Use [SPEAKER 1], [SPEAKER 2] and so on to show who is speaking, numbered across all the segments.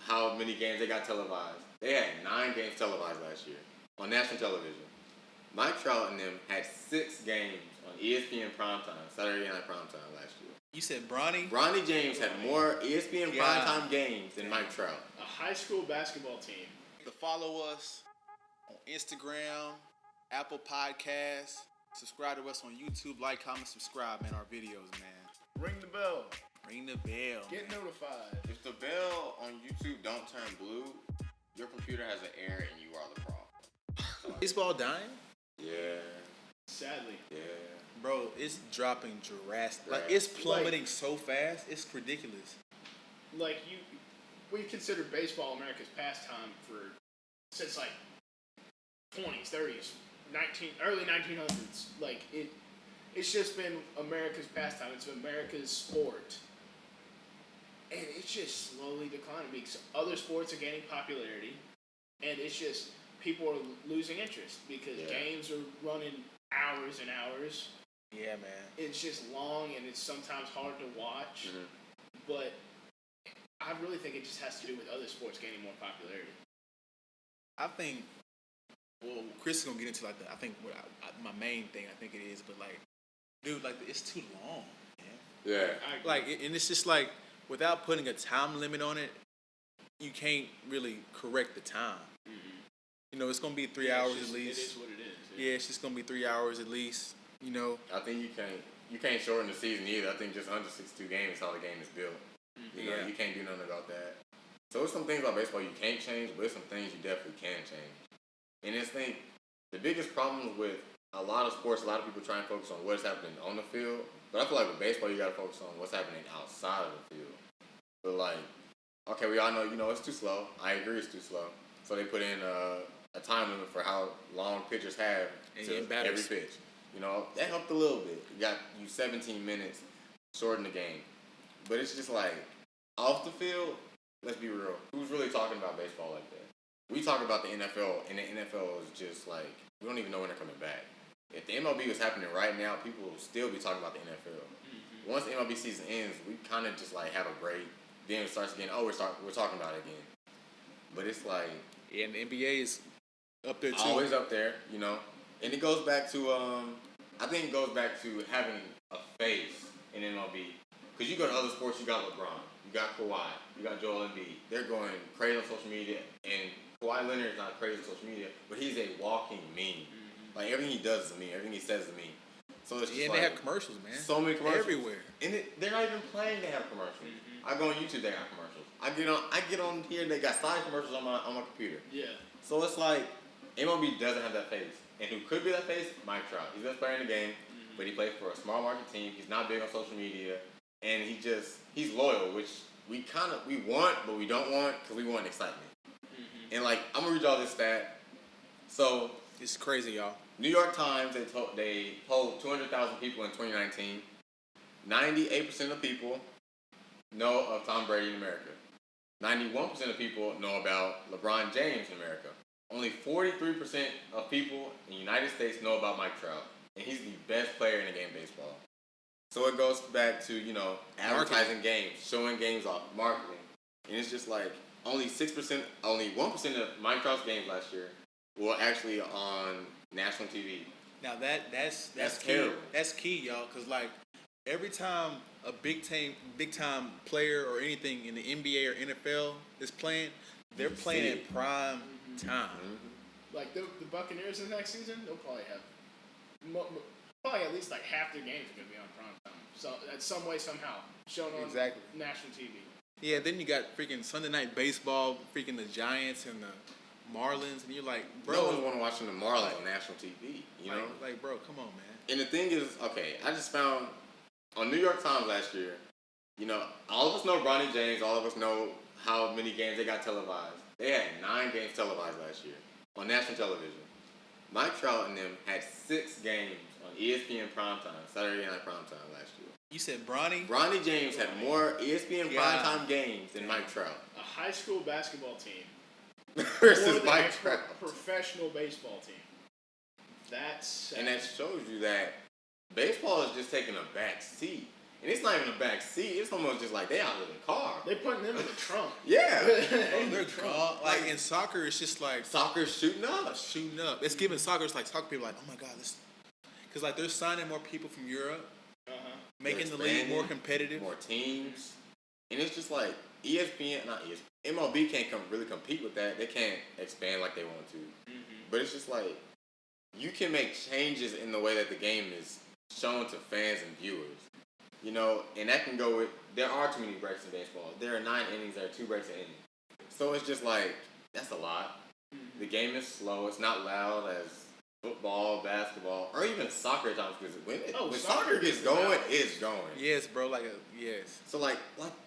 [SPEAKER 1] how many games they got televised. They had 9 games televised last year on national television. Mike Trout and them had 6 games on ESPN primetime, Saturday Night Primetime last year.
[SPEAKER 2] You said Bronny?
[SPEAKER 1] Bronny James had more ESPN primetime games than Mike Trout.
[SPEAKER 3] A high school basketball team.
[SPEAKER 2] To follow us on Instagram, Apple Podcasts, subscribe to us on YouTube, like, comment, subscribe, man, our videos, man.
[SPEAKER 3] Ring the bell.
[SPEAKER 2] Ring the bell.
[SPEAKER 3] Get notified.
[SPEAKER 1] If the bell on YouTube don't turn blue, your computer has an error and you are the problem.
[SPEAKER 2] Baseball dying?
[SPEAKER 1] Yeah.
[SPEAKER 3] Sadly.
[SPEAKER 1] Yeah.
[SPEAKER 2] Bro, it's dropping drastic. Like, it's plummeting so fast, it's ridiculous.
[SPEAKER 3] Like, we considered baseball America's pastime since like 20s, 30s, early 1900s. Like, it's just been America's pastime. It's America's sport. And it's just slowly declining because other sports are gaining popularity. And it's just, people are losing interest because games are running hours and hours.
[SPEAKER 2] Yeah, man.
[SPEAKER 3] It's just long and it's sometimes hard to watch.
[SPEAKER 1] Mm-hmm.
[SPEAKER 3] But I really think it just has to do with other sports gaining more popularity.
[SPEAKER 2] I think, well, Chris is going to get into, like, I think my main thing, I think it is, but, like, dude, like, it's too long, man.
[SPEAKER 1] Yeah.
[SPEAKER 2] Like, and it's just, like, without putting a time limit on it, you can't really correct the time.
[SPEAKER 3] Mm-hmm.
[SPEAKER 2] You know, it's going to be 3 hours at least.
[SPEAKER 3] It is what it is.
[SPEAKER 2] Yeah, it's just going to be 3 hours at least, you know.
[SPEAKER 1] I think you can't shorten the season either. I think just under 62 games is how the game is built. You know, you can't do nothing about that. So there's some things about baseball you can't change, but there's some things you definitely can change. And I think the biggest problem with a lot of sports, a lot of people try and focus on what's happening on the field. But I feel like with baseball, you got to focus on what's happening outside of the field. But like, okay, we all know, it's too slow. I agree it's too slow. So they put in a time limit for how long pitchers have to every pitch. You know, that helped a little bit. You got 17 minutes, shorten the game. But it's just like, off the field, let's be real. Who's really talking about baseball like that? We talk about the NFL, and the NFL is just like, we don't even know when they're coming back. If the MLB was happening right now, people will still be talking about the NFL. Mm-hmm. Once the MLB season ends, we kind of just like have a break. Then it starts again. We're talking about it again. But it's like,
[SPEAKER 2] yeah, and the NBA is up there too.
[SPEAKER 1] Always up there, you know. And it goes back to, I think it goes back to having a face in MLB. Because you go to other sports, you got LeBron, you got Kawhi, you got Joel Embiid. They're going crazy on social media, and Kawhi Leonard is not crazy on social media, but he's a walking meme. Mm-hmm. Like, everything he does is a meme, everything he says is a meme. So it's just
[SPEAKER 2] and
[SPEAKER 1] like,
[SPEAKER 2] they have commercials, man.
[SPEAKER 1] So many commercials.
[SPEAKER 2] Everywhere.
[SPEAKER 1] And they're not even playing to have commercials. Mm-hmm. I go on YouTube, they got commercials. I get on here, they got side commercials on my computer.
[SPEAKER 3] Yeah.
[SPEAKER 1] So it's like, MLB doesn't have that face. And who could be that face? Mike Trout. He's the best player in the game, but he plays for a small market team. He's not big on social media. And he's loyal, which we want, but we don't want because we want excitement. Mm-hmm. And like, I'm gonna read y'all this stat. So
[SPEAKER 2] it's crazy, y'all.
[SPEAKER 1] New York Times, they polled 200,000 people in 2019. 98% of people know of Tom Brady in America. 91% of people know about LeBron James in America. Only 43% of people in the United States know about Mike Trout, and he's the best player in the game of baseball. So it goes back to, advertising games, showing games off, marketing. And it's just like, only 1% of Mike Trout's games last year were actually on national TV.
[SPEAKER 2] Now that's key.
[SPEAKER 1] terrible.
[SPEAKER 2] That's key, y'all, because like every time a big time player or anything in the NBA or NFL is playing, they're playing at prime time.
[SPEAKER 1] Mm-hmm.
[SPEAKER 3] Like the Buccaneers in the next season, they'll probably have at least like half their games are going to be on prime time. So in some way, somehow, shown on national TV.
[SPEAKER 2] Yeah, then you got freaking Sunday Night Baseball, freaking the Giants and the Marlins, and you're like, bro.
[SPEAKER 1] No one want to watch the Marlins on national TV, you know?
[SPEAKER 2] Like, bro, come on, man.
[SPEAKER 1] And the thing is, okay, I just found on New York Times last year, all of us know Bronny James, all of us know how many games they got televised. They had 9 games televised last year on national television. Mike Trout and them had 6 games on ESPN primetime, Saturday Night Primetime last year.
[SPEAKER 2] You said Bronny?
[SPEAKER 1] Bronny James had more ESPN primetime games than Mike Trout.
[SPEAKER 3] A high school basketball team
[SPEAKER 1] versus Mike Trout.
[SPEAKER 3] Professional baseball team. That's sad.
[SPEAKER 1] And that shows you that baseball is just taking a back seat. And it's not even a back seat. It's almost just like they out of the car.
[SPEAKER 3] They putting them in the trunk.
[SPEAKER 1] Yeah.
[SPEAKER 2] Bro, they're gone. Like in soccer, it's just like
[SPEAKER 1] Soccer's shooting up.
[SPEAKER 2] shooting up. It's giving soccer. It's like soccer people like, oh my god, this, because like they're signing more people from Europe, making the league more competitive.
[SPEAKER 1] More teams. And it's just like ESPN, not ESPN, MLB can't really compete with that. They can't expand like they want to. But it's just like you can make changes in the way that the game is shown to fans and viewers. You know, and that can go with, there are too many breaks in baseball. There are 9 innings, there are 2 breaks an inning. So it's just like, that's a lot. The game is slow. It's not loud as football, basketball, or even soccer at times. Because when soccer gets going, it's going.
[SPEAKER 2] Yes, bro. Yes.
[SPEAKER 1] So like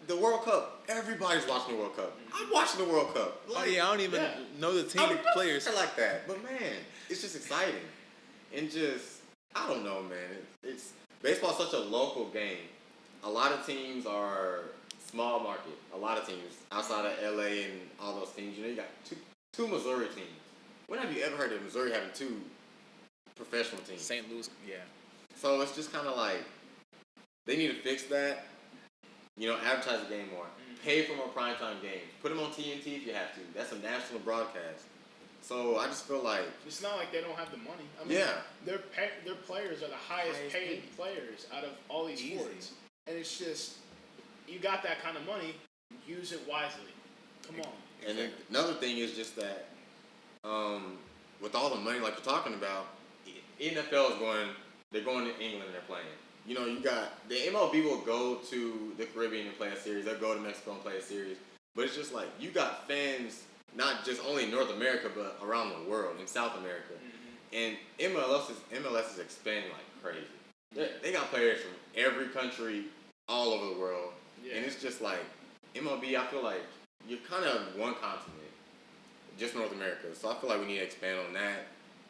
[SPEAKER 1] the World Cup, everybody's watching the World Cup. I'm watching the World Cup.
[SPEAKER 2] Oh yeah, I don't even know the team players
[SPEAKER 1] like that. But man, it's just exciting, and just I don't know, man. It's baseball's such a local game. A lot of teams are small market. A lot of teams outside of LA and all those teams. You know, you got two Missouri teams. When have you ever heard of Missouri having 2 professional teams?
[SPEAKER 2] St. Louis, yeah.
[SPEAKER 1] So it's just kind of like they need to fix that. You know, advertise the game more. Pay for more primetime games. Put them on TNT if you have to. That's a national broadcast. So I just feel like
[SPEAKER 3] it's not like they don't have the money. I mean, their players are the highest paid players out of all these sports, and it's just you got that kind of money, use it wisely. Come on.
[SPEAKER 1] And then another thing is just that with all the money like you're talking about, NFL is they're going to England and they're playing. You know, you got the MLB will go to the Caribbean and play a series. They'll go to Mexico and play a series. But it's just like you got fans not just only in North America but around the world, in South America. And MLS is expanding like crazy. They got players from every country all over the world. Yeah. And it's just like MLB, I feel like you're kind of one continent, just North America. So I feel like we need to expand on that.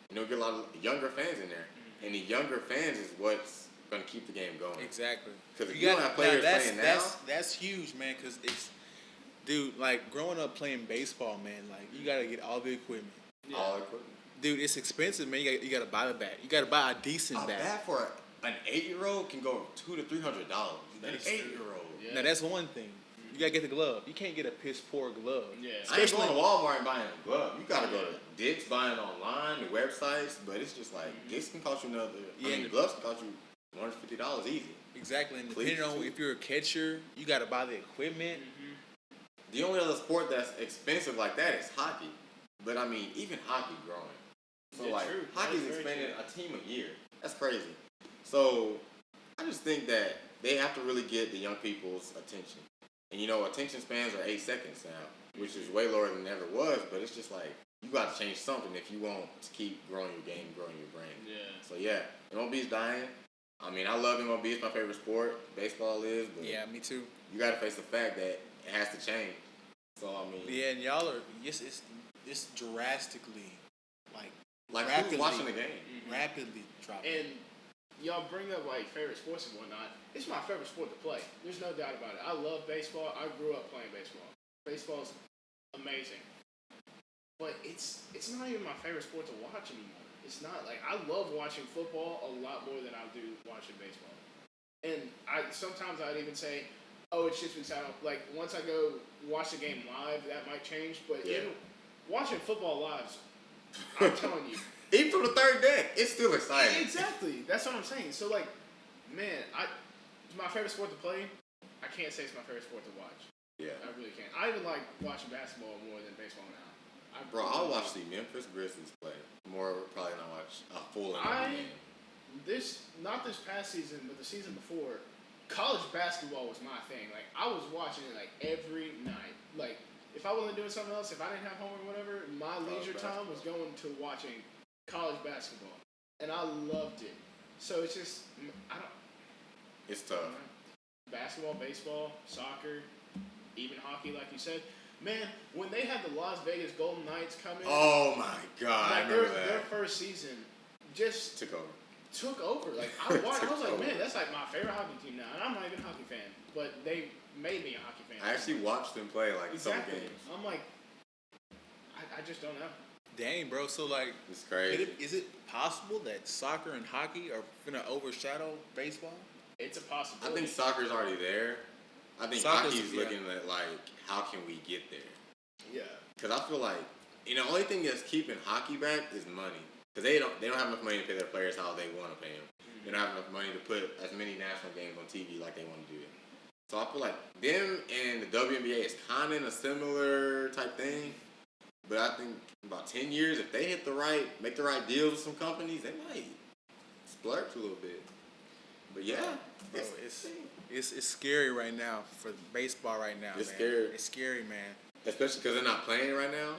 [SPEAKER 1] You know, get a lot of younger fans in there. And the younger fans is what's going to keep the game going.
[SPEAKER 2] Exactly.
[SPEAKER 1] Because if you don't have players playing now.
[SPEAKER 2] That's huge, man, because it's, dude, like, growing up playing baseball, man, like, you got to get all the equipment.
[SPEAKER 1] Yeah. All equipment.
[SPEAKER 2] Dude, it's expensive, man. You got to buy the bat. You got to buy a decent bat.
[SPEAKER 1] A bat for an 8-year-old can go $200 to $300. An 8-year-old.
[SPEAKER 2] Yeah. Now, that's one thing. You got to get the glove. You can't get a piss poor glove.
[SPEAKER 3] Yeah.
[SPEAKER 1] I ain't going to Walmart and buying a glove. You got to go to Dick's, buying online, the websites, but it's just like, this can cost you another, gloves can cost you $150 easy.
[SPEAKER 2] Exactly, and depending on if you're a catcher, you got to buy the equipment.
[SPEAKER 1] The only other sport that's expensive like that is hockey. But I mean, even hockey growing. So hockey's expanding a team a year. That's crazy. So I just think that they have to really get the young people's attention. And you know, attention spans are 8 seconds now, which is way lower than it ever was. But it's just like you got to change something if you want to keep growing your game, growing your brand.
[SPEAKER 3] Yeah.
[SPEAKER 1] So yeah, MLB's dying. I mean, I love MLB. It's my favorite sport. Baseball is. But
[SPEAKER 2] yeah, me too.
[SPEAKER 1] You got to face the fact that it has to change. So I mean.
[SPEAKER 2] Yeah, and y'all are it's drastically
[SPEAKER 1] like
[SPEAKER 2] rapidly,
[SPEAKER 1] who's watching the game?
[SPEAKER 2] Rapidly dropping.
[SPEAKER 3] And y'all bring up like favorite sports and whatnot. It's my favorite sport to play. There's no doubt about it. I love baseball. I grew up playing baseball. Baseball's amazing. But it's not even my favorite sport to watch anymore. It's not like I love watching football a lot more than I do watching baseball. And sometimes I'd even say, oh, it's just because like once I go watch the game live, that might change. But even watching football live, I'm telling you.
[SPEAKER 1] Even from the third deck, it's still exciting.
[SPEAKER 3] Exactly. That's what I'm saying. So, like, man, it's my favorite sport to play. I can't say it's my favorite sport to watch.
[SPEAKER 1] Yeah.
[SPEAKER 3] I really can't. I even like watching basketball more than baseball now.
[SPEAKER 1] I'll watch the Memphis Grizzlies play. More probably than I watch a full game.
[SPEAKER 3] Not this past season, but the season before, college basketball was my thing. Like, I was watching it, like, every night. Like, if I wasn't doing something else, if I didn't have homework or whatever, my leisure time was going to watching college basketball, and I loved it. So it's just
[SPEAKER 1] It's tough.
[SPEAKER 3] Basketball, baseball, soccer, even hockey, like you said. Man, when they had the Las Vegas Golden Knights come in,
[SPEAKER 1] oh my God,
[SPEAKER 3] like
[SPEAKER 1] I remember that.
[SPEAKER 3] Their first season just
[SPEAKER 1] took over.
[SPEAKER 3] Like I watched, I was like, man, that's like my favorite hockey team now, and I'm not even a hockey fan, but they made me a hockey fan.
[SPEAKER 1] I actually watched them play like some games.
[SPEAKER 3] I'm like, I just don't know.
[SPEAKER 2] Dang, bro. So, like,
[SPEAKER 1] it's crazy.
[SPEAKER 2] Is it possible that soccer and hockey are going to overshadow baseball?
[SPEAKER 3] it's a
[SPEAKER 1] I
[SPEAKER 3] possibility.
[SPEAKER 1] think soccer's already there. I think
[SPEAKER 2] Soccer's-
[SPEAKER 1] hockey's
[SPEAKER 2] yeah.
[SPEAKER 1] looking at like how can we get there?
[SPEAKER 3] Yeah.
[SPEAKER 1] Because I feel like the only thing that's keeping hockey back is money. Because they don't have enough money to pay their players how they want to pay them. They don't have enough money to put as many national games on TV like they want to do it. So I feel like them and the WNBA is kind of in a similar type thing. But I think in about 10 years, if they make the right deals with some companies, they might splurge a little bit. But yeah,
[SPEAKER 2] Bro, it's scary right now for baseball right now,
[SPEAKER 1] It's
[SPEAKER 2] man.
[SPEAKER 1] scary.
[SPEAKER 2] It's scary, man.
[SPEAKER 1] especially because they're not playing right now.